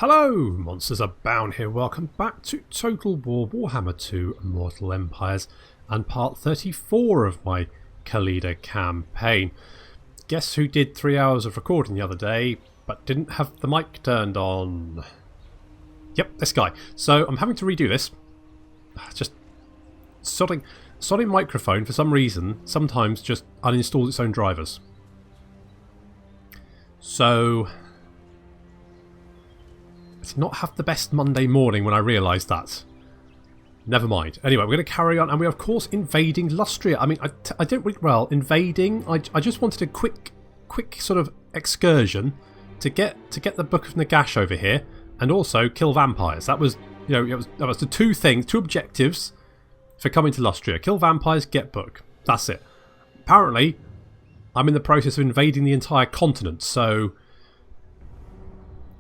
Hello, monsters abound here. Welcome back to Total War Warhammer 2 Mortal Empires and part 34 of my Khalida campaign. Guess who did 3 hours of recording the other day but didn't have the mic turned on? Yep, this guy. So I'm having to redo this. Just sodding microphone for some reason sometimes just uninstalls its own drivers. So I did not have the best Monday morning when I realised that. Never mind. Anyway, we're going to carry on, and we're of course invading Lustria. I mean, I don't really, well, invading. I just wanted a quick sort of excursion to get the Book of Nagash over here, and also kill vampires. That was, you know, that was the two objectives for coming to Lustria: kill vampires, get book. That's it. Apparently, I'm in the process of invading the entire continent, so.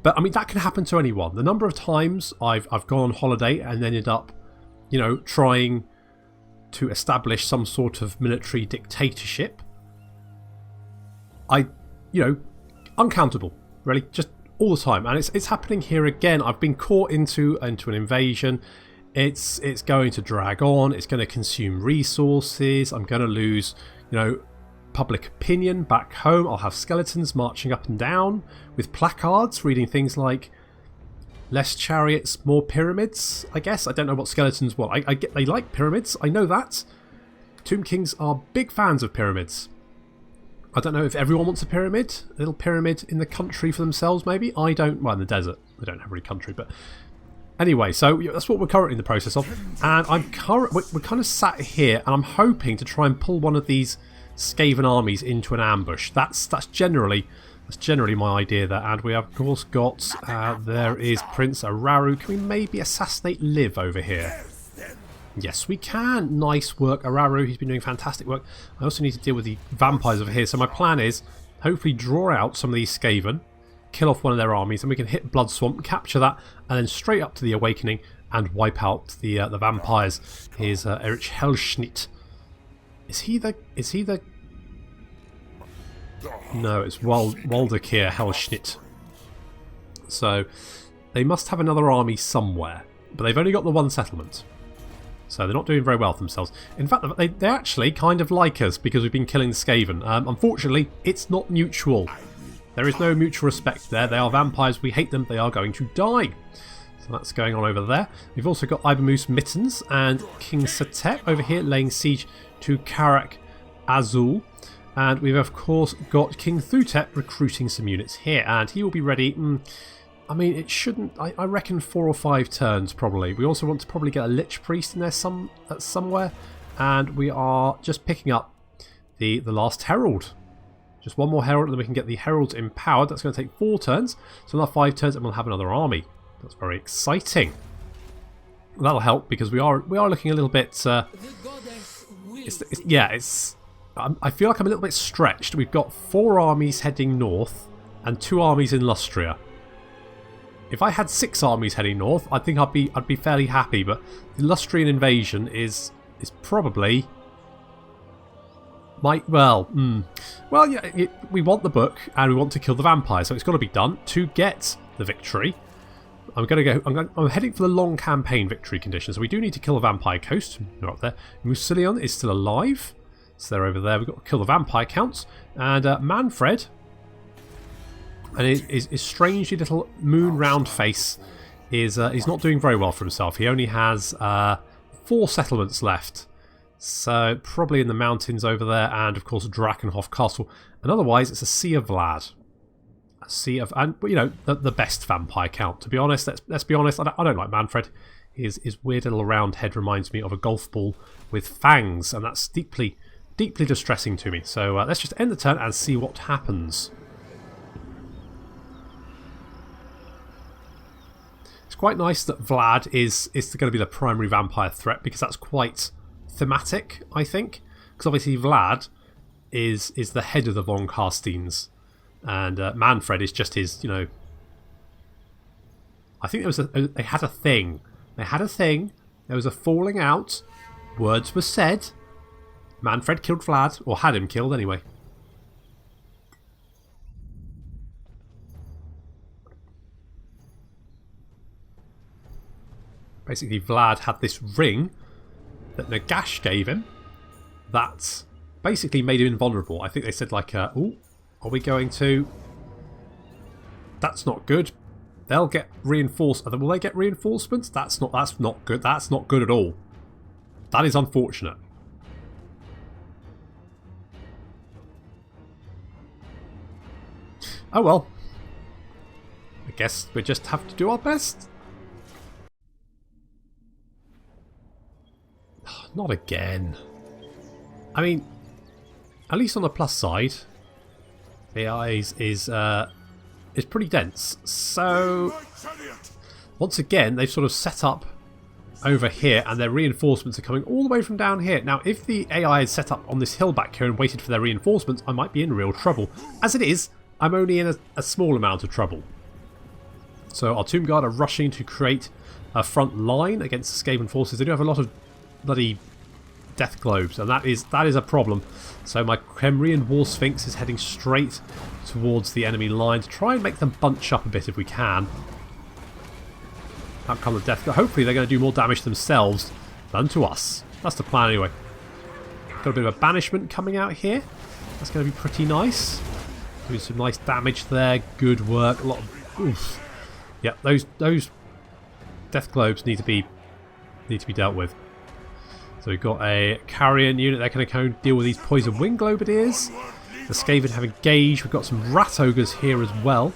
But I mean, that can happen to anyone. The number of times I've gone on holiday and ended up, you know, trying to establish some sort of military dictatorship. Uncountable, really, just all the time. And it's happening here again. I've been caught into an invasion. It's going to drag on. It's going to consume resources. I'm going to lose, you know, public opinion back home. I'll have skeletons marching up and down with placards reading things like less chariots, more pyramids, I guess. I don't know what skeletons want. I get they like pyramids, I know that. Tomb Kings are big fans of pyramids. I don't know if everyone wants a pyramid. A little pyramid in the country for themselves, maybe. I don't. Well, in the desert. They don't have really country, but anyway, so that's what we're currently in the process of. And we're kind of sat here, and I'm hoping to try and pull one of these Skaven armies into an ambush. That's generally my idea there. And we have of course got there is Prince Araru. Can we maybe assassinate Liv over here? Yes, we can. Nice work, Araru. He's been doing fantastic work. I also need to deal with the vampires over here. So my plan is hopefully draw out some of these Skaven, kill off one of their armies, and we can hit Blood Swamp, capture that, and then straight up to the Awakening and wipe out the vampires. Here's Erich Hellschnitt. Is he the... No, it's Waldekir Hellschnitt. So, they must have another army somewhere. But they've only got the one settlement. So they're not doing very well for themselves. In fact, they actually kind of like us because we've been killing the Skaven. Unfortunately, it's not mutual. There is no mutual respect there. They are vampires. We hate them. They are going to die. So that's going on over there. We've also got Ibermoose Mittens and King Satep over here laying siege to Karak Azul. And we've of course got King Thutep recruiting some units here. And he will be ready. I mean, it shouldn't... I reckon 4 or 5 turns probably. We also want to probably get a Lich Priest in there somewhere. And we are just picking up the last Herald. Just one more Herald and then we can get the Heralds empowered. That's going to take 4 turns. So another 5 turns and we'll have another army. That's very exciting. That'll help because we are looking a little bit... I feel like I'm a little bit stretched. We've got 4 armies heading north and 2 armies in Lustria. If I had 6 armies heading north, I think I'd be fairly happy. But the Lustrian invasion is probably well, yeah. We want the book and we want to kill the vampire, so it's got to be done to get the victory. I'm heading for the long campaign victory condition, so we do need to kill a vampire coast. They're up there. Musilion is still alive, so they're over there. We've got to kill the vampire counts. And Manfred, and his strangely little moon round face is not doing very well for himself. He only has 4 settlements left, so probably in the mountains over there, and of course Drakenhof Castle. And otherwise, it's a Sea of Vlad. And you know, the best vampire count, to be honest. Let's be honest, I don't like Manfred. His weird little round head reminds me of a golf ball with fangs, and that's deeply distressing to me. So let's just end the turn and see what happens. It's quite nice that Vlad is going to be the primary vampire threat, because that's quite thematic, I think. Because obviously Vlad is the head of the Von Carsteins. And Manfred is just his, you know... I think they had a thing. There was a falling out. Words were said. Manfred killed Vlad, or had him killed anyway. Basically, Vlad had this ring that Nagash gave him that basically made him invulnerable. I think they said like, "Ooh, are we going to? That's not good. They'll get reinforced. Will they get reinforcements? That's not good. That's not good at all. That is unfortunate." Oh well. I guess we just have to do our best. Not again. I mean, at least on the plus side, the eyes is pretty dense. So once again, they've sort of set up over here, and their reinforcements are coming all the way from down here. Now, if the AI had set up on this hill back here and waited for their reinforcements, I might be in real trouble. As it is, I'm only in a small amount of trouble. So our Tomb Guard are rushing to create a front line against the Skaven forces. They do have a lot of bloody death globes, and that is a problem. So my Khemrian War Sphinx is heading straight towards the enemy line to try and make them bunch up a bit if we can. Out come the death. Hopefully they're going to do more damage themselves than to us. That's the plan anyway. Got a bit of a banishment coming out here. That's going to be pretty nice. Doing some nice damage there. Good work. A lot of oof. Yeah, those death globes need to be dealt with. So we've got a carrion unit. They're going to go deal with these poison wing globadiers. The Skaven have engaged. We've got some rat ogres here as well,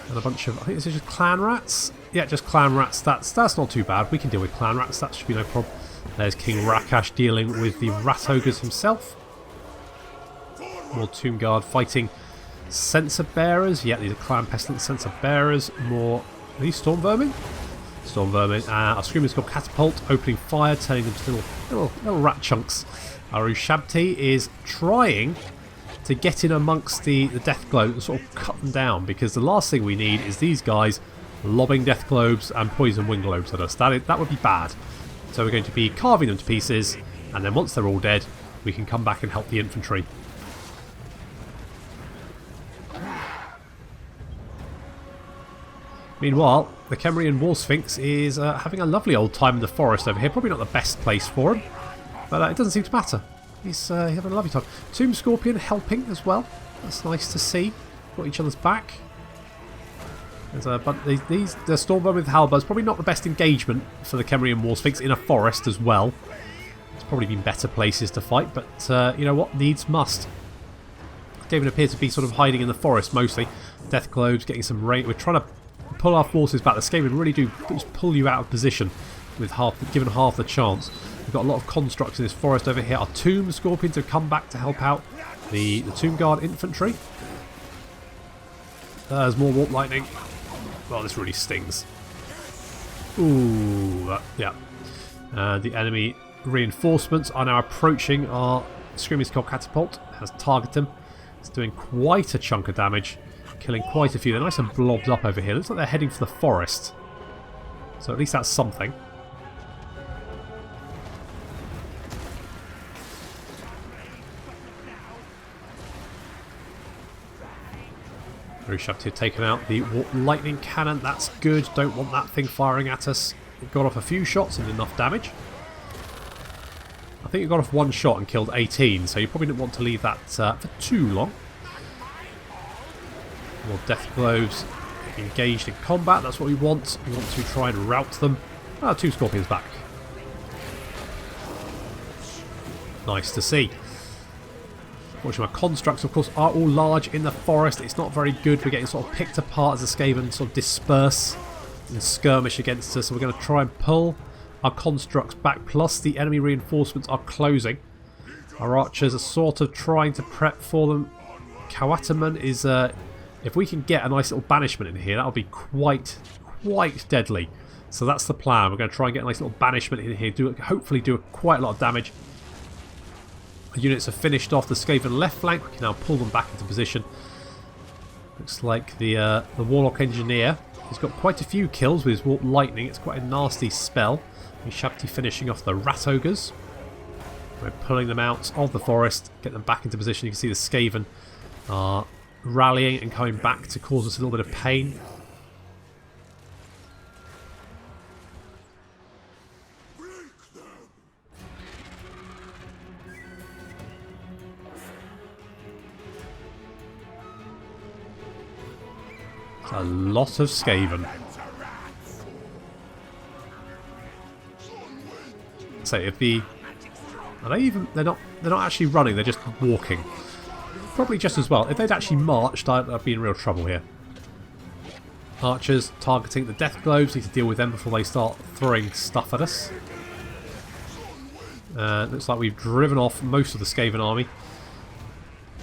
and a bunch of, I think this is just clan rats. Yeah, just clan rats. That's not too bad. We can deal with clan rats. That should be no problem. There's King Rakash dealing with the rat ogres himself. More Tomb Guard fighting Censer Bearers. Yeah, these are Clan Pestilent Censer Bearers. More... Are these Storm Vermin? Storm Vermin. Our Screaming Skull Catapult opening fire, turning them to little rat chunks. Our Ushabti is trying to get in amongst the Death Globe and sort of cut them down, because the last thing we need is these guys lobbing Death Globes and Poison Wing Globes at us. That would be bad. So we're going to be carving them to pieces, and then once they're all dead, we can come back and help the infantry. Meanwhile, the Khemrian War Sphinx is having a lovely old time in the forest over here. Probably not the best place for him, but it doesn't seem to matter. He's having a lovely time. Tomb Scorpion helping as well. That's nice to see. Got each other's back. But the Stormvermin with Halberds, probably not the best engagement for the Khemrian War Sphinx in a forest as well. There's probably been better places to fight, but you know what? Needs must. Skaven appear to be sort of hiding in the forest mostly. Death Globes, getting some rain. We're trying to pull our forces back. The Skaven really do just pull you out of position with given half the chance. We've got a lot of constructs in this forest over here. Our Tomb Scorpions have come back to help out the Tomb Guard infantry. There's more Warp Lightning. Well, this really stings. Ooh, yeah. The enemy reinforcements are now approaching our Screaming Skull Catapult. Has targeted them. It's doing quite a chunk of damage. Killing quite a few. They're nice and blobbed up over here. Looks like they're heading for the forest. So at least that's something. Rushabti have taken out the lightning cannon. That's good. Don't want that thing firing at us. It got off a few shots and enough damage. I think it got off one shot and killed 18, so you probably didn't want to leave that for too long. More Death Globes engaged in combat. That's what we want. We want to try and rout them. Ah, 2 Scorpions back. Nice to see. Fortunately, my constructs, of course, are all large in the forest. It's not very good. We're getting sort of picked apart as the Skaven sort of disperse and skirmish against us. So we're going to try and pull our constructs back. Plus, the enemy reinforcements are closing. Our archers are sort of trying to prep for them. Kawataman is... if we can get a nice little banishment in here, that'll be quite deadly. So that's the plan. We're going to try and get a nice little banishment in here. Hopefully do quite a lot of damage. Our units are finished off the Skaven left flank. We can now pull them back into position. Looks like the Warlock Engineer has got quite a few kills with his Warp Lightning. It's quite a nasty spell. Ushabti finishing off the Rat Ogres. We're pulling them out of the forest, get them back into position. You can see the Skaven are rallying and coming back to cause us a little bit of pain. It's a lot of Skaven. So if the... Are they even... They're not actually running, they're just walking. Probably just as well. If they'd actually marched, I'd be in real trouble here. Archers targeting the death globes. Need to deal with them before they start throwing stuff at us. Looks like we've driven off most of the Skaven army.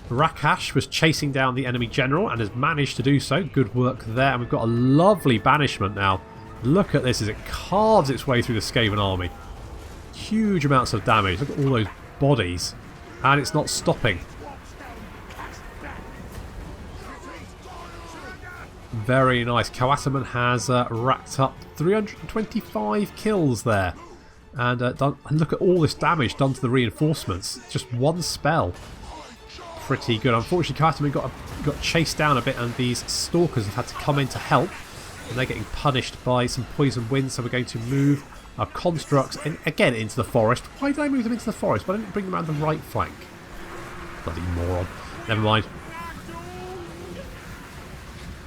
Rakash was chasing down the enemy general and has managed to do so. Good work there. And we've got a lovely banishment now. Look at this as it carves its way through the Skaven army. Huge amounts of damage. Look at all those bodies. And it's not stopping. Very nice. Kawataman has racked up 325 kills there. And look at all this damage done to the reinforcements. Just one spell. Pretty good. Unfortunately, Kawataman got chased down a bit, and these stalkers have had to come in to help. And they're getting punished by some poison winds, so we're going to move our constructs again into the forest. Why did I move them into the forest? Why didn't I bring them around the right flank? Bloody moron. Never mind.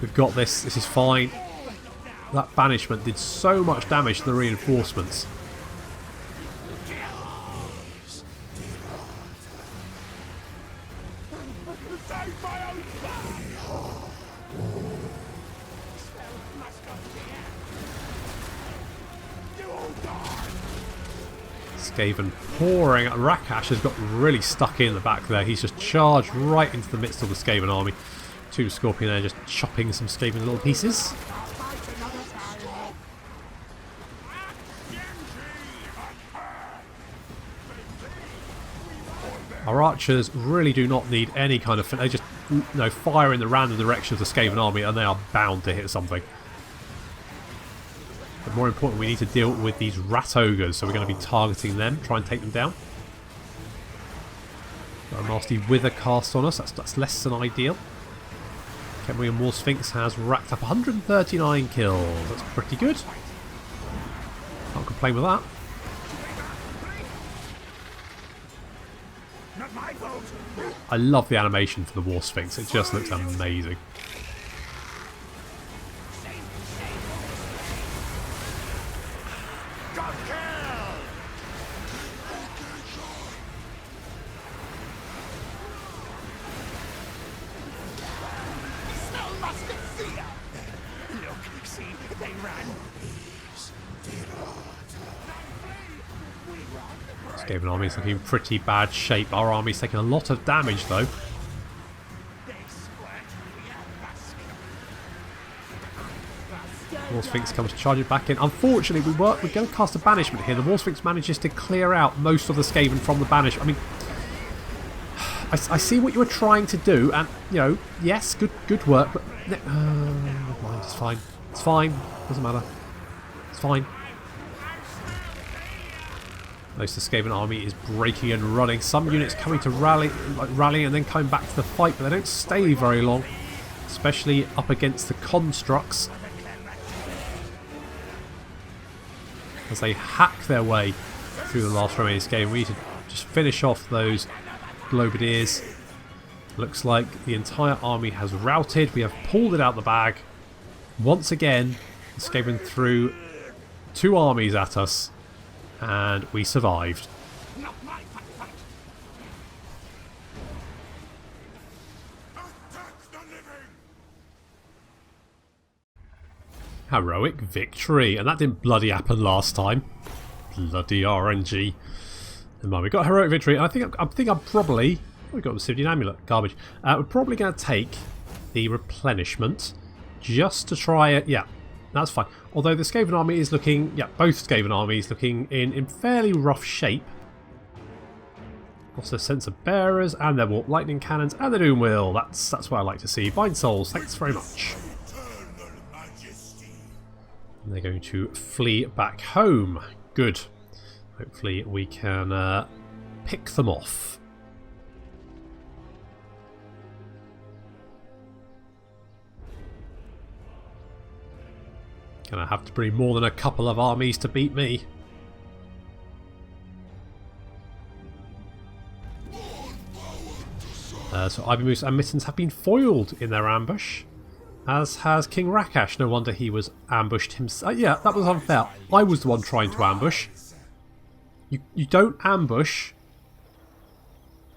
We've got this. This is fine. That banishment did so much damage to the reinforcements. Skaven pouring. Rakash has got really stuck in the back there. He's just charged right into the midst of the Skaven army. Two Scorpion there just chopping some Skaven little pieces. Our archers really do not need any kind of... They just fire in the random direction of the Skaven army and they are bound to hit something. But more important, we need to deal with these rat ogres, so we're going to be targeting them, try and take them down. Got a nasty wither cast on us, that's less than ideal. Khemri War Sphinx has racked up 139 kills, that's pretty good. Can't complain with that. I love the animation for the War Sphinx, it just looks amazing. Skaven army is looking in pretty bad shape. Our army's taking a lot of damage though. War Sphinx comes charging back in. Unfortunately, we're going to cast a banishment here. The War Sphinx manages to clear out most of the Skaven from the banishment. I mean, I see what you were trying to do, and yes, good work. But never mind, it's fine. It's fine. Doesn't matter. It's fine. Most of the Skaven army is breaking and running. Some units coming to rallying and then coming back to the fight, but they don't stay very long, especially up against the constructs, as they hack their way through the last remaining Skaven. We need to just finish off those Globadiers. Looks like the entire army has routed. We have pulled it out the bag. Once again, the Skaven threw two armies at us, and we survived. Heroic victory, and that didn't bloody happen last time. Bloody RNG. Never mind, we got heroic victory, and I think I'm probably... we got the Obsidian Amulet, garbage. We're probably going to take the replenishment just to try it. Yeah, that's fine. Although the Skaven army is looking... yeah, both Skaven armies looking in fairly rough shape. Also sensor bearers, and their warp lightning cannons, and the doom wheel. That's what I like to see. Bind souls, thanks very much. And they're going to flee back home. Good. Hopefully we can pick them off. Gonna have to bring more than a couple of armies to beat me. So Ivymoose and Mittens have been foiled in their ambush. As has King Rakash. No wonder he was ambushed himself. Yeah, that was unfair. I was the one trying to ambush. You don't ambush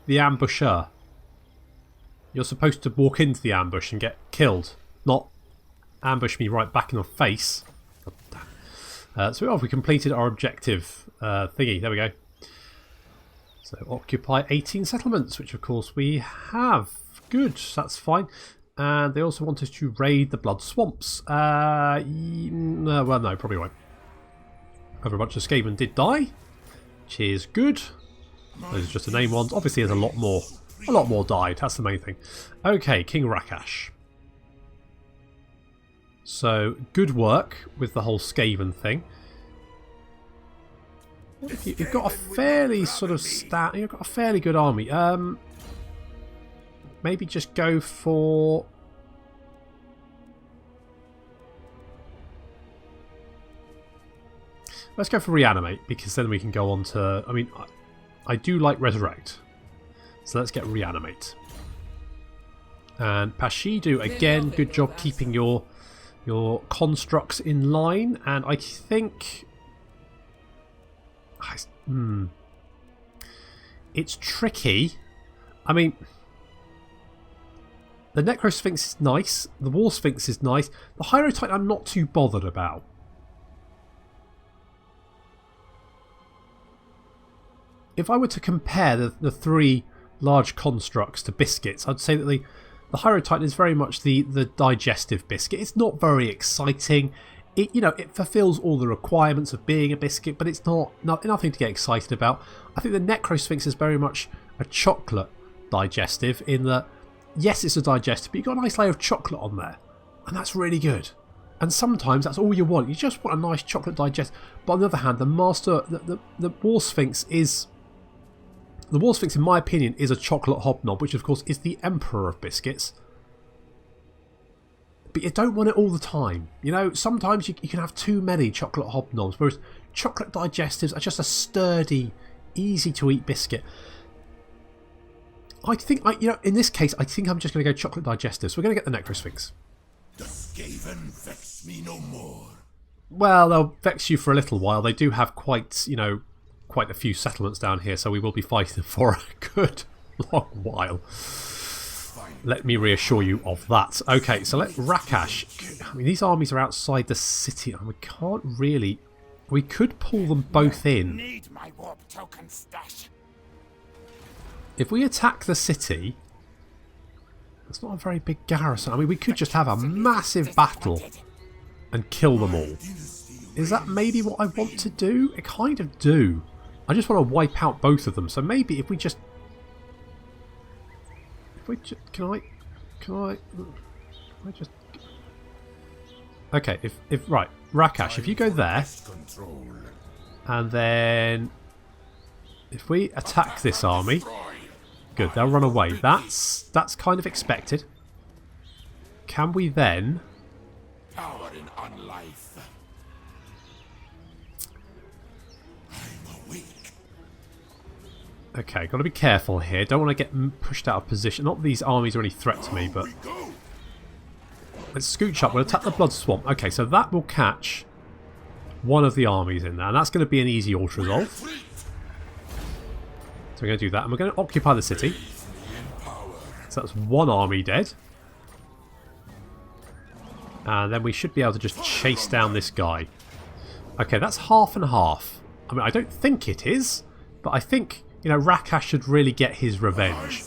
the ambusher. You're supposed to walk into the ambush and get killed, not ambush me right back in the face. So we completed our objective thingy. There we go. So occupy 18 settlements, which of course we have. Good, that's fine. And they also want us to raid the Blood Swamps. Well, no, probably won't. Over a bunch of Skaven did die. Cheers, good. Those are just the name ones. Obviously, there's a lot more died. That's the main thing. Okay, King Rakash. So good work with the whole Skaven thing. You've got a fairly sort of you've got a fairly good army. Maybe just go for... Let's go for Reanimate, because then we can go on to... I mean, I do like Resurrect. So let's get Reanimate. And Pashidu, again, good job keeping your constructs in line. And I think... It's tricky. I mean... The Necrosphinx is nice. The War Sphinx is nice. The Hierotype I'm not too bothered about. If I were to compare the three large constructs to biscuits, I'd say that the Hierotype is very much the digestive biscuit. It's not very exciting. It fulfills all the requirements of being a biscuit, but it's nothing to get excited about. I think the Necrosphinx is very much a chocolate digestive in that, yes, it's a digestive, but you've got a nice layer of chocolate on there, and that's really good. And sometimes that's all you want. You just want a nice chocolate digest. But on the other hand, the War Sphinx is... The War Sphinx, in my opinion, is a chocolate hobnob, which of course is the emperor of biscuits. But you don't want it all the time. Sometimes you can have too many chocolate hobnobs, whereas chocolate digestives are just a sturdy, easy to eat biscuit. I think, in this case, I think I'm just going to go chocolate digestives. We're going to get the Necrosphinx. The Skaven vex me no more. Well, they'll vex you for a little while. They do have quite a few settlements down here, so we will be fighting them for a good long while. Let me reassure you of that. Okay, so let Rakash... I mean, these armies are outside the city, and we can't really... We could pull them both in. Need my warp token stash. If we attack the city... It's not a very big garrison. I mean, we could just have a massive battle and kill them all. Is that maybe what I want to do? I kind of do. I just want to wipe out both of them. So maybe if we just... Can I just... Okay, right, Rakash, if you go there, and then if we attack this army, good, they'll run away. That's kind of expected. Can we then... Power in unlife. I'm awake. Okay, got to be careful here. Don't want to get pushed out of position. Not that these armies are any threat to me, but... Let's scooch up. We'll attack the Blood Swamp. Okay, so that will catch one of the armies in there. And that's going to be an easy auto-resolve. So we're going to do that. And we're going to occupy the city. So that's one army dead. And then we should be able to just chase down this guy. Okay, that's half and half. I mean, I don't think it is. But I think, Rakash should really get his revenge.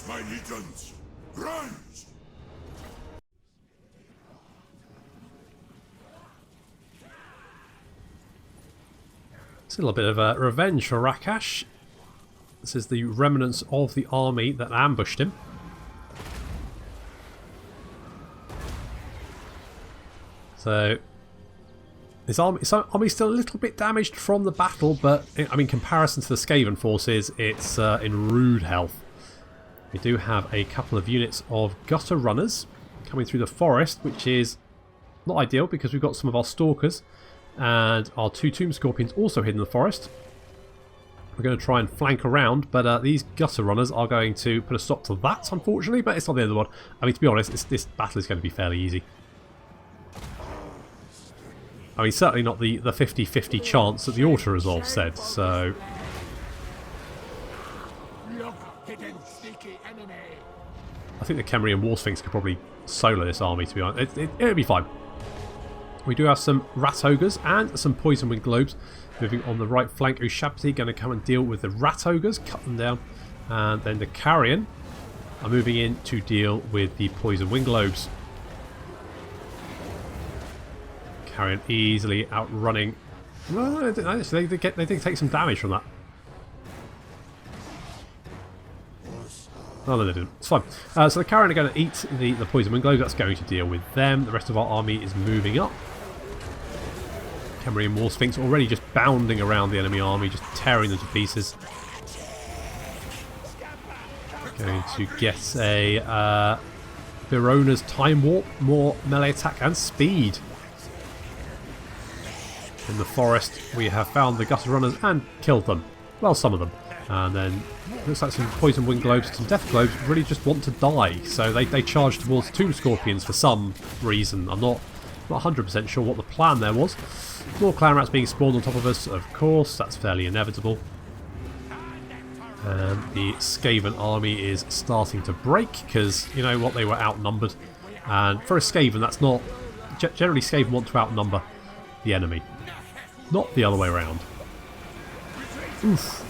It's a little bit of a revenge for Rakash. This is the remnants of the army that ambushed him. So his army's still a little bit damaged from the battle, but I mean, in comparison to the Skaven forces, it's in rude health. We do have a couple of units of gutter runners coming through the forest, which is not ideal because we've got some of our stalkers. And our two Tomb Scorpions also hidden in the forest. We're going to try and flank around, but these gutter runners are going to put a stop to that, unfortunately. But it's not the end of the world. I mean, to be honest, this battle is going to be fairly easy. I mean, certainly not the 50-50 chance that the auto-resolve said, so... I think the Khemri War Sphinx could probably solo this army, to be honest. It'll be fine. We do have some Rat Ogres and some Poison Wind Globes. Moving on the right flank, Ushabti going to come and deal with the Rat Ogres, cut them down. And then the Carrion are moving in to deal with the Poison Wind Globes. Carrion easily outrunning. Well, they did take some damage from that. No, they didn't. It's fine. So the Carrion are going to eat the Poison Wind Globes. That's going to deal with them. The rest of our army is moving up. Khemri War Sphinx already just bounding around the enemy army, just tearing them to pieces. Going to get a Verona's Time Warp, more melee attack and speed. In the forest, we have found the Gutter Runners and killed them. Well, some of them. And then looks like some Poison Wind Globes, some Death Globes really just want to die. So they charge towards Tomb Scorpions for some reason. I'm not 100% sure what the plan there was. More clan rats being spawned on top of us, of course. That's fairly inevitable. And the Skaven army is starting to break because, you know what, they were outnumbered. And for a Skaven, that's not... Generally, Skaven want to outnumber the enemy. Not the other way around. Oof.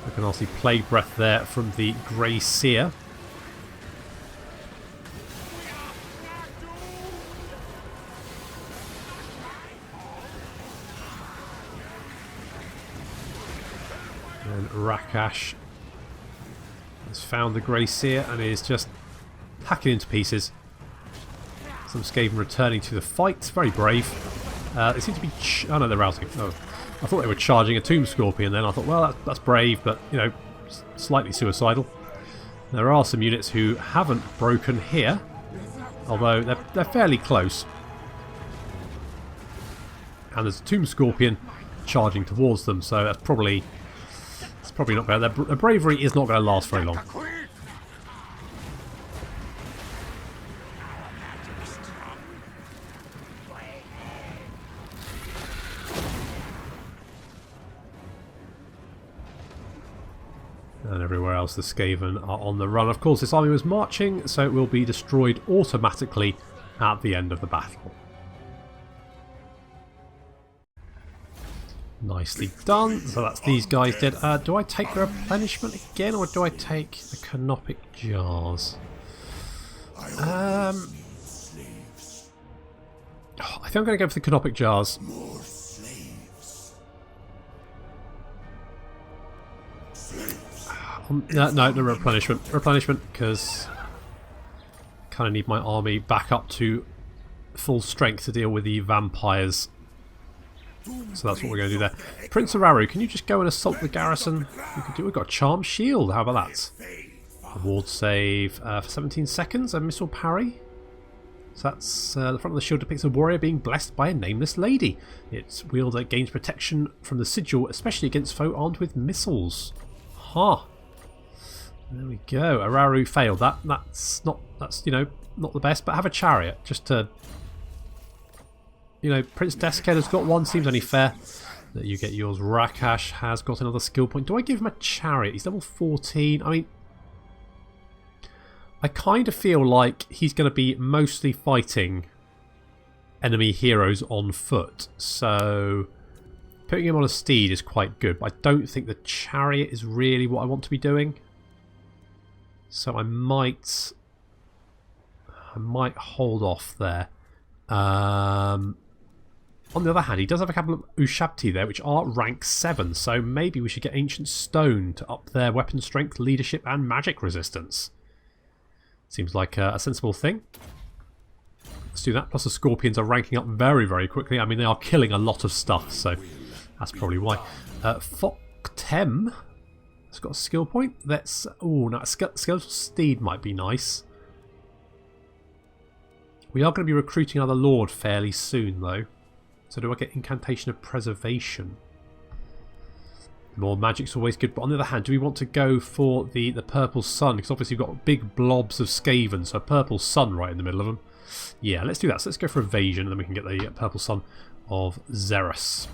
Look at nasty Plague Breath there from the Grey Seer. And Rakash has found the Grey Seer and is just hacking into pieces. Some Skaven returning to the fight. Very brave. They seem to be... oh no, they're rousing. Oh. I thought they were charging a Tomb Scorpion then. I thought, well, that's brave, but, you know, slightly suicidal. There are some units who haven't broken here, although they're fairly close. And there's a Tomb Scorpion charging towards them, so it's probably not bad. Their bravery is not going to last very long. And everywhere else the Skaven are on the run. Of course, this army was marching, so it will be destroyed automatically at the end of the battle. Nicely done. So that's these guys dead. Do I take the replenishment again, or do I take the canopic jars? I think I'm going to go for the canopic jars. No, replenishment. Replenishment, because I kind of need my army back up to full strength to deal with the vampires. So that's what we're going to do there. Prince Araru, can you just go and assault the garrison? We've got a charm shield. How about that? A ward save for 17 seconds. A missile parry. So that's the front of the shield depicts a warrior being blessed by a nameless lady. Its wielder gains protection from the sigil, especially against foe armed with missiles. Ha! There we go. Araru failed that. That's you know, not the best, but have a chariot just to, you know, Prince Deskeda's got one. Seems only fair that you get yours. Rakash has got another skill point. Do I give him a chariot? He's level 14. I mean, I kind of feel like he's going to be mostly fighting enemy heroes on foot. So putting him on a steed is quite good, but I don't think the chariot is really what I want to be doing. So I might hold off there. On the other hand, he does have a couple of Ushabti there, which are rank 7, so maybe we should get Ancient Stone to up their weapon strength, leadership, and magic resistance. Seems like a sensible thing. Let's do that. Plus the Scorpions are ranking up very, very quickly. I mean, they are killing a lot of stuff, so that's probably why. Foktem has got a skill point. That's... oh, no, a Skeletal Steed might be nice. We are going to be recruiting another Lord fairly soon, though. So do I get Incantation of Preservation? More magic's always good, but on the other hand, do we want to go for the Purple Sun? Because obviously we've got big blobs of Skaven, so Purple Sun right in the middle of them. Yeah, let's do that. So let's go for Evasion, and then we can get the Purple Sun of Xeris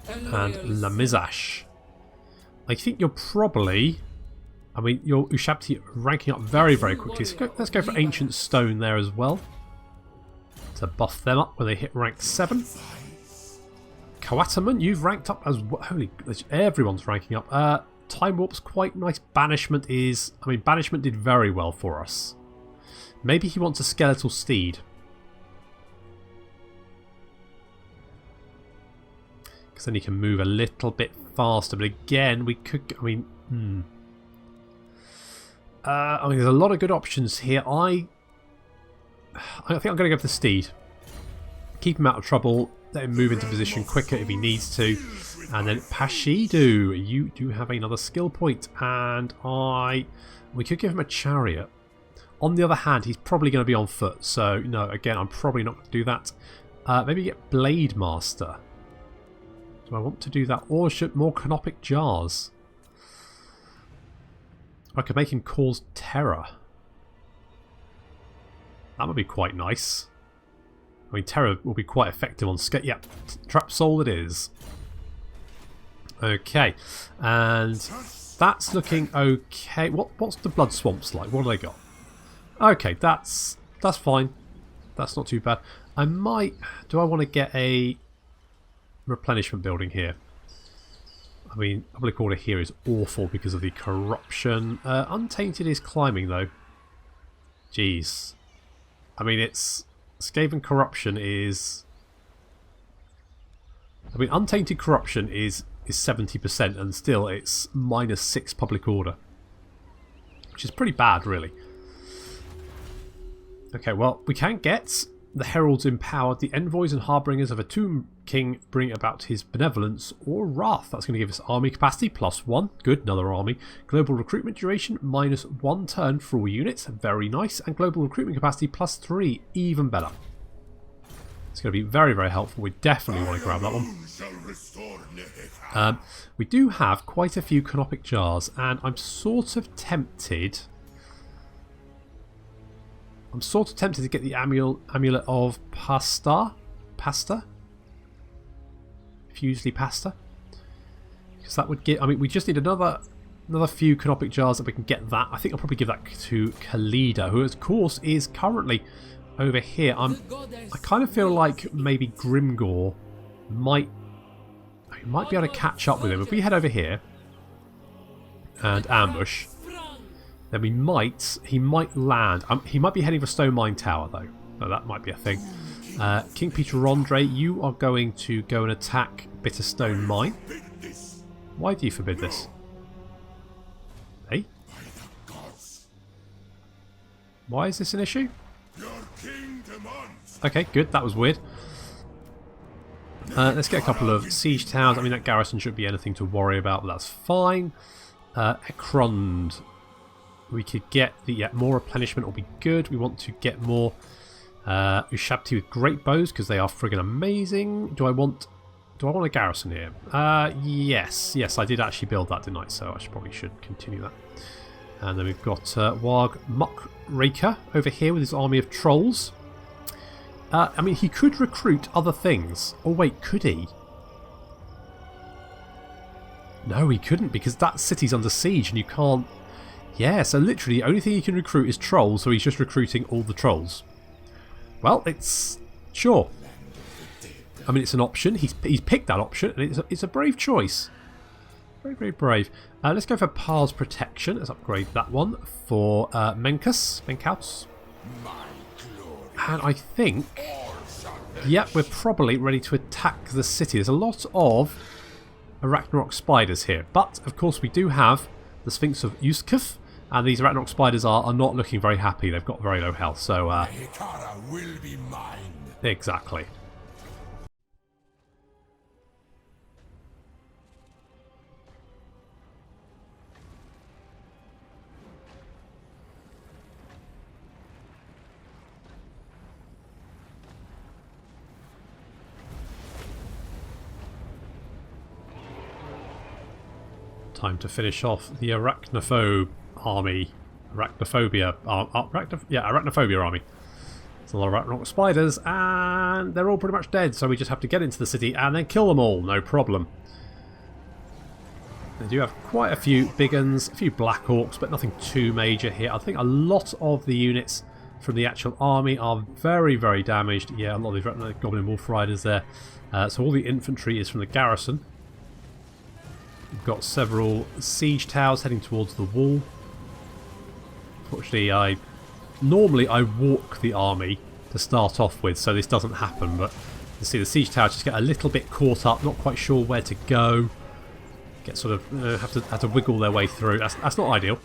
and Lamizash. I think you're probably... I mean, your Ushabti ranking up very, very quickly. So let's go for Ancient Stone there as well, to buff them up when they hit rank 7. Kawataman, you've ranked up as well. Holy, everyone's ranking up. Time Warp's quite nice. Banishment is... I mean, Banishment did very well for us. Maybe he wants a Skeletal Steed. Because then he can move a little bit faster. But again, we could... I mean... I mean, there's a lot of good options here. I think I'm going to go for the Steed. Keep him out of trouble. Let him move into position quicker if he needs to. And then Pashidu, you do have another skill point. And we could give him a Chariot. On the other hand, he's probably going to be on foot. So, no, again, I'm probably not going to do that. Maybe get Blade Master. Do I want to do that? Or should more Canopic Jars? I could make him cause terror. That would be quite nice. I mean, terror will be quite effective on scale. Yeah, Trap Soul it is. Okay, and that's looking okay. What's the Blood Swamps like? What do they got? Okay, that's fine. That's not too bad. I might... Do I want to get a replenishment building here? I mean, Public Order here is awful because of the corruption. Untainted is climbing, though. Jeez. I mean, it's... Skaven corruption is... I mean, Untainted corruption is 70%, and still it's -6 Public Order. Which is pretty bad, really. Okay, well, we can get the Heralds empowered. The envoys and harbingers of a Tomb King bring about his benevolence or wrath. That's going to give us army capacity +1. Good, another army. Global recruitment duration -1 turn for all units. Very nice. And global recruitment capacity +3. Even better. It's going to be very, very helpful. We definitely want to grab that one. We do have quite a few Canopic Jars, and I'm sort of tempted... to get the Amulet of Pasta? Fusely Pasta? Because that would get... I mean, we just need another few Canopic Jars that we can get that. I think I'll probably give that to Khalida, who of course is currently over here. I kind of feel like maybe Grimgor might be able to catch up with him. If we head over here and ambush... then he might land. He might be heading for Stone Mine Tower, though. So that might be a thing. King Peter Andre, you are going to go and attack Bitterstone Mine. Why do you forbid this? Hey? Why is this an issue? Okay, good. That was weird. Let's get a couple of siege towers. I mean, that garrison shouldn't be anything to worry about, but that's fine. Ekrond. We could get the more replenishment will be good. We want to get more Ushabti with great bows because they are friggin' amazing. Do I want a garrison here? Yes, I did actually build that, didn't I? So I probably should continue that. And then we've got Warg Muckraker over here with his army of trolls. I mean, he could recruit other things. Oh wait, could he? No, he couldn't, because that city's under siege and you can't... Yeah, so literally the only thing he can recruit is trolls, so he's just recruiting all the trolls. Well, it's... Sure. I mean, it's an option. He's picked that option, and it's a brave choice. Very, very brave. Let's go for Par's Protection. Let's upgrade that one for Menkaus. And I think... Yep, we're probably ready to attack the city. There's a lot of Arachnarok spiders here. But, of course, we do have the Sphinx of Uskif. And these Arachnarok spiders are not looking very happy. They've got very low health. So, Hikara will be mine. Exactly. Time to finish off the Arachnophobia army. Arachnophobia army. There's a lot of Ragnarok spiders, and they're all pretty much dead, so we just have to get into the city and then kill them all, no problem. They do have quite a few big uns, a few Black Orcs, but nothing too major here. I think a lot of the units from the actual army are very, very damaged. Yeah, a lot of these Goblin Wolf Riders there. So all the infantry is from the garrison. We've got several siege towers heading towards the wall. Fortunately, normally I walk the army to start off with, so this doesn't happen, but you see the siege towers just get a little bit caught up, not quite sure where to go. Get sort of have to wiggle their way through. That's not ideal.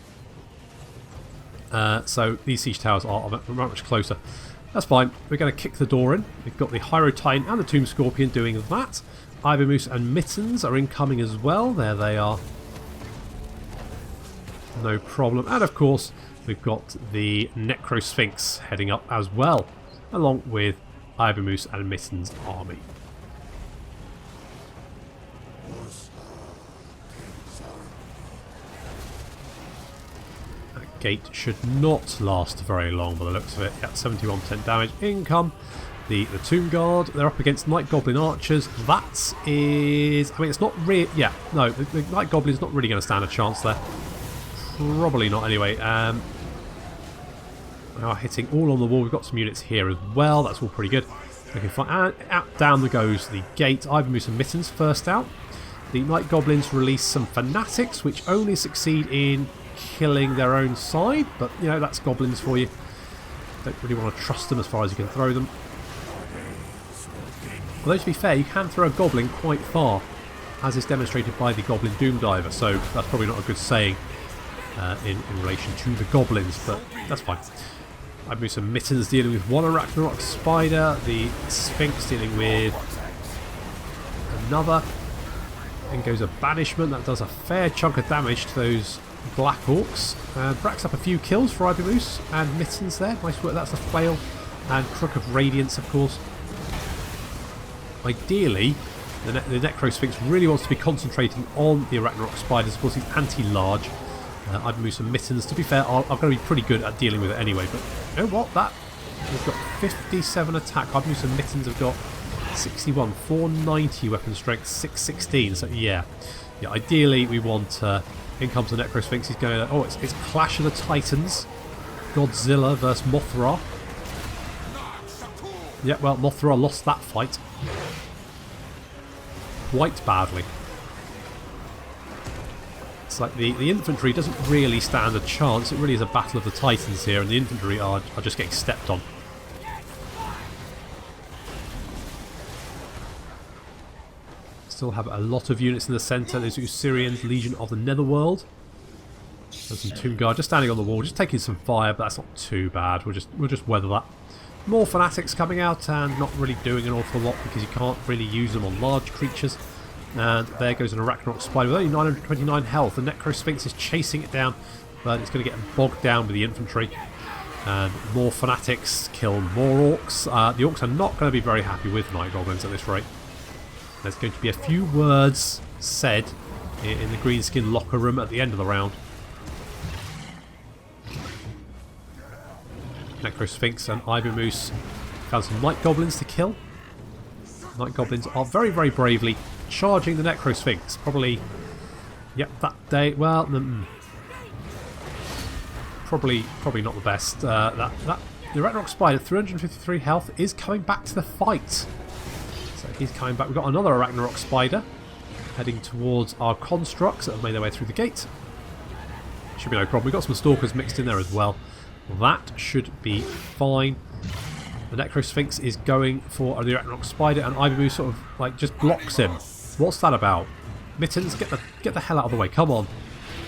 So these siege towers are much closer. That's fine. We're going to kick the door in. We've got the Hyro Titan and the Tomb Scorpion doing that. Ivy Moose and Mittens are incoming as well. There they are. No problem. And of course, we've got the Necro Sphinx heading up as well, along with Ivy Moose and Mittens' army. That gate should not last very long by the looks of it. Yeah, 71% damage. Income. The Tomb Guard, they're up against Night Goblin Archers. That is... I mean, it's not really... Yeah, no, the Night Goblin's not really going to stand a chance there. Probably not anyway. We are hitting all on the wall. We've got some units here as well. That's all pretty good. Looking fine. And out down goes the gate. Ivy Moose and Mittens first out. The Night Goblins release some Fanatics, which only succeed in killing their own side. But, you know, that's Goblins for you. Don't really want to trust them as far as you can throw them. Although, to be fair, you can throw a Goblin quite far, as is demonstrated by the Goblin Doom Diver, so that's probably not a good saying in relation to the Goblins, but that's fine. I've moved some Mittens dealing with one Arachnarok Spider, the Sphinx dealing with another. Then goes a Banishment, that does a fair chunk of damage to those Black Orcs. Racks up a few kills for Ivy Moose and Mittens there, nice work, that's a flail. And Crook of Radiance, of course. Ideally, the Necro Sphinx really wants to be concentrating on the Arachnarok Spiders. Of course, he's anti-large. I'd move some Mittens. To be fair, I'm going to be pretty good at dealing with it anyway. But you know what? That we've got 57 attack. I'd move some Mittens. Have got 61, 490 weapon strength, 616. So yeah. Ideally, we want. In comes the Necro Sphinx. He's going. Oh, it's Clash of the Titans. Godzilla versus Mothra. Yeah, well, Mothra lost that fight quite badly. It's like the infantry doesn't really stand a chance. It really is a battle of the Titans here, and the infantry are just getting stepped on. Still have a lot of units in the centre. There's Usurians, Legion of the Netherworld. There's some Tomb Guard just standing on the wall, just taking some fire, but that's not too bad. We'll just weather that. More Fanatics coming out and not really doing an awful lot because you can't really use them on large creatures. And there goes an Arachnarok Spider with only 929 health. The Necro Sphinx is chasing it down, but it's going to get bogged down with the infantry. And more Fanatics kill more Orcs. The Orcs are not going to be very happy with Night Goblins at this rate. There's going to be a few words said in the greenskin locker room at the end of the round. Necro Sphinx and Ivy Moose found some Night Goblins to kill. Night Goblins are very, very bravely charging the Necro Sphinx. Probably, yep, that day. Well, probably not the best. The Arachnarok Spider, 353 health, is coming back to the fight. So he's coming back. We've got another Arachnarok Spider heading towards our constructs that have made their way through the gate. Should be no problem. We've got some Stalkers mixed in there as well. That should be fine. The Necro Sphinx is going for the Arachnarok Spider, and Ivy Moose sort of like just blocks him. What's that about? Mittens, get the hell out of the way! Come on,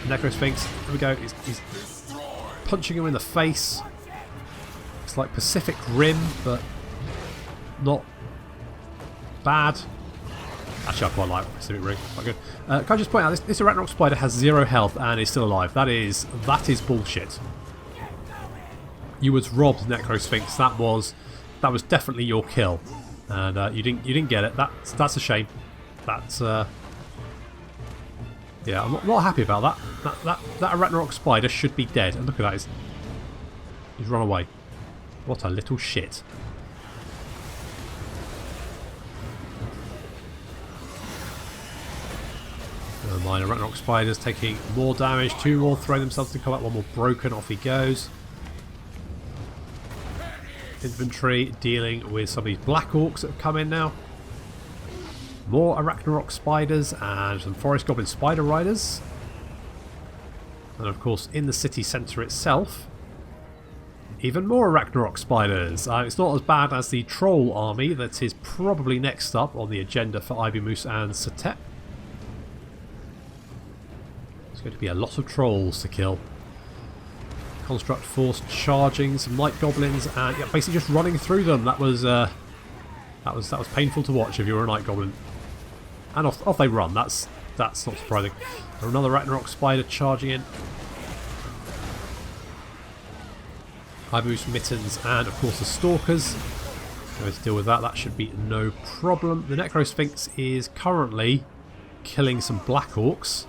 Necro Sphinx. Here we go. He's punching him in the face. It's like Pacific Rim, but not bad. Actually, I quite like Pacific Rim. Quite good. Can I just point out this Arachnarok Spider has 0 health and is still alive. That is bullshit. You was robbed, Necro Sphinx. That was definitely your kill, and you didn't get it. That's a shame. That's yeah, I'm not happy about that. That Arachnarok Spider should be dead. And look at that, he's run away. What a little shit. Never mind, Arachnarok Spiders taking more damage. 2 more throwing themselves to combat. 1 more broken. Off he goes. Infantry dealing with some of these Black Orcs that have come in now. More Arachnarok Spiders and some Forest Goblin Spider Riders. And of course in the city centre itself, even more Arachnarok Spiders. It's not as bad as the Troll army that is probably next up on the agenda for Gubbinz and Satet. There's going to be a lot of Trolls to kill. Construct Force charging some Night Goblins and yeah, basically just running through them. That was painful to watch if you were a Night Goblin. And off they run. That's not surprising. Another Arachnarok Spider charging in. Gubbinz, Mittens, and of course the Stalkers. Going to deal with that. That should be no problem. The Necro Sphinx is currently killing some Black Orcs.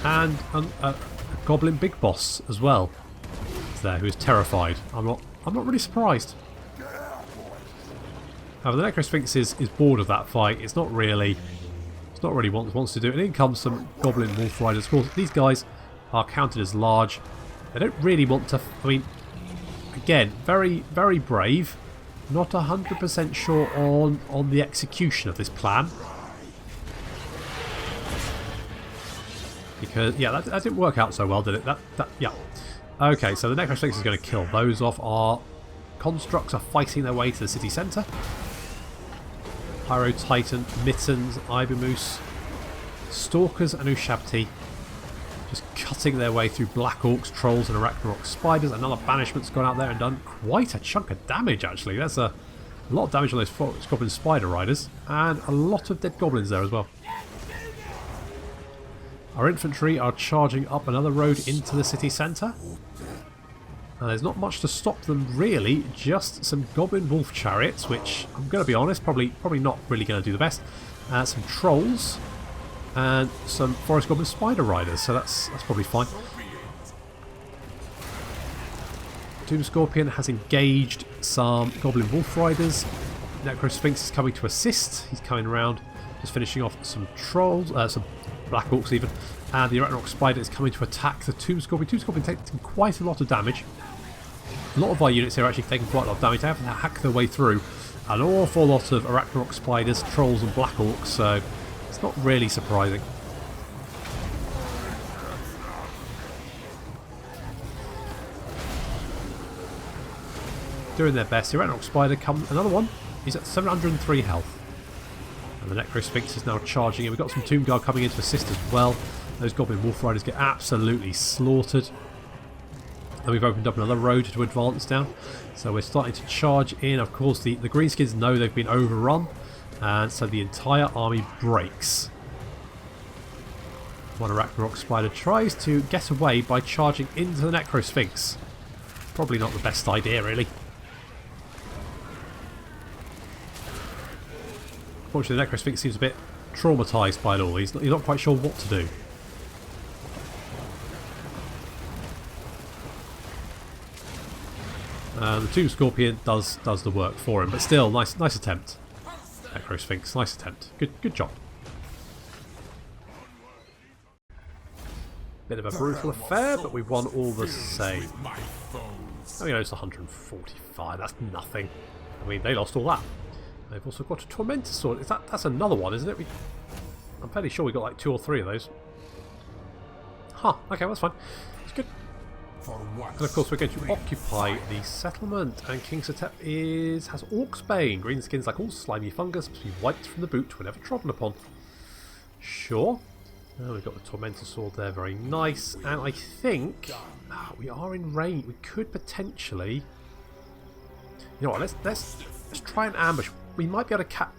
And a Goblin Big Boss as well. There, who is terrified. I'm not really surprised. However, the Necro Sphinx is bored of that fight. It's not really wants to do it. And in comes some Goblin Wolf Riders. Of course, these guys are counted as large. They don't really want to. I mean, again, very, very brave. Not 100% sure on the execution of this plan. Because yeah, that didn't work out so well, did it? Yeah. Okay, so the Necro Sphinx is going to kill those off. Our constructs are fighting their way to the city centre. Pyro Titan, Mittens, Gubbinz, Stalkers and Ushabti just cutting their way through Black Orcs, Trolls and Arachnarok Spiders. Another Banishment's gone out there and done quite a chunk of damage actually. That's a lot of damage on those Forest Goblin Spider Riders and a lot of dead Goblins there as well. Our infantry are charging up another road into the city centre. And there's not much to stop them really, just some Goblin Wolf Chariots, which I'm going to be honest, probably not really going to do the best. Some Trolls and some Forest Goblin Spider Riders, so that's probably fine. Doom Scorpion has engaged some Goblin Wolf Riders. Necro Sphinx is coming to assist. He's coming around, just finishing off some Trolls, some Black Orcs even. And the Arachnarok Spider is coming to attack the Tomb Scorpion. Tomb Scorpion taking quite a lot of damage. A lot of our units here are actually taking quite a lot of damage. They have to hack their way through an awful lot of Arachnarok Spiders, Trolls and Black Orcs, so it's not really surprising. Doing their best. The Arachnarok Spider comes. Another one. He's at 703 health. And the Necro Sphinx is now charging in. We've got some Tomb Guard coming in to assist as well. Those Goblin Wolf Riders get absolutely slaughtered. And we've opened up another road to advance down. So we're starting to charge in. Of course, the Greenskins know they've been overrun. And so the entire army breaks. One Arachnarok Spider tries to get away by charging into the Necro Sphinx. Probably not the best idea, really. Unfortunately, the Necro Sphinx seems a bit traumatised by it all. He's not quite sure what to do. The Tomb Scorpion does the work for him, but still, nice attempt. Necro Sphinx, nice attempt. Good job. Bit of a brutal affair, but we won all the same. Oh, it's 145. That's nothing. I mean, they lost all that. They've also got a Tormentor Sword. That's another one, isn't it? I'm fairly sure we got like 2 or 3 of those. Huh. Okay, that's fine. It's good. And of course we're going to occupy the settlement, and King Satet has Orcsbane. Greenskins, like all slimy fungus, must be wiped from the boot whenever trodden upon. Sure. We've got the Tormentor Sword there, very nice. And I think we are in range. We could potentially. You know what? Let's try and ambush. We might be able to cap.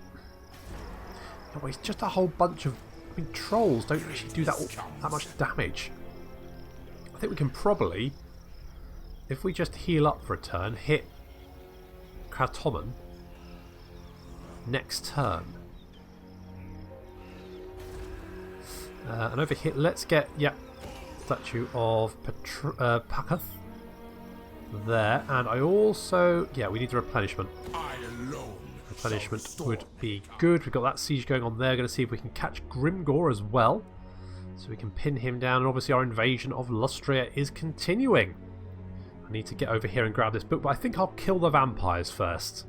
No, it's just a whole bunch of. I mean, trolls don't actually do that much damage. I think we can probably, if we just heal up for a turn, hit Kratomen next turn. And over here, let's get, Statue of Pakath. there. And I also... yeah, we need the replenishment. I alone. Replenishment would be good. We've got that siege going on there. Going to see if we can catch Grimgor as well. So we can pin him down. And obviously our invasion of Lustria is continuing. I need to get over here and grab this book. But I think I'll kill the vampires first.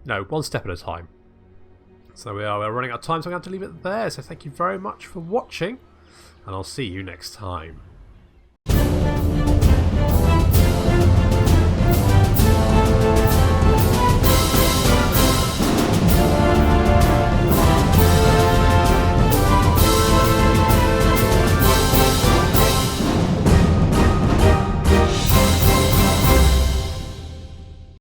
No, one step at a time. So we're running out of time. So I'm going to have to leave it there. So thank you very much for watching. And I'll see you next time.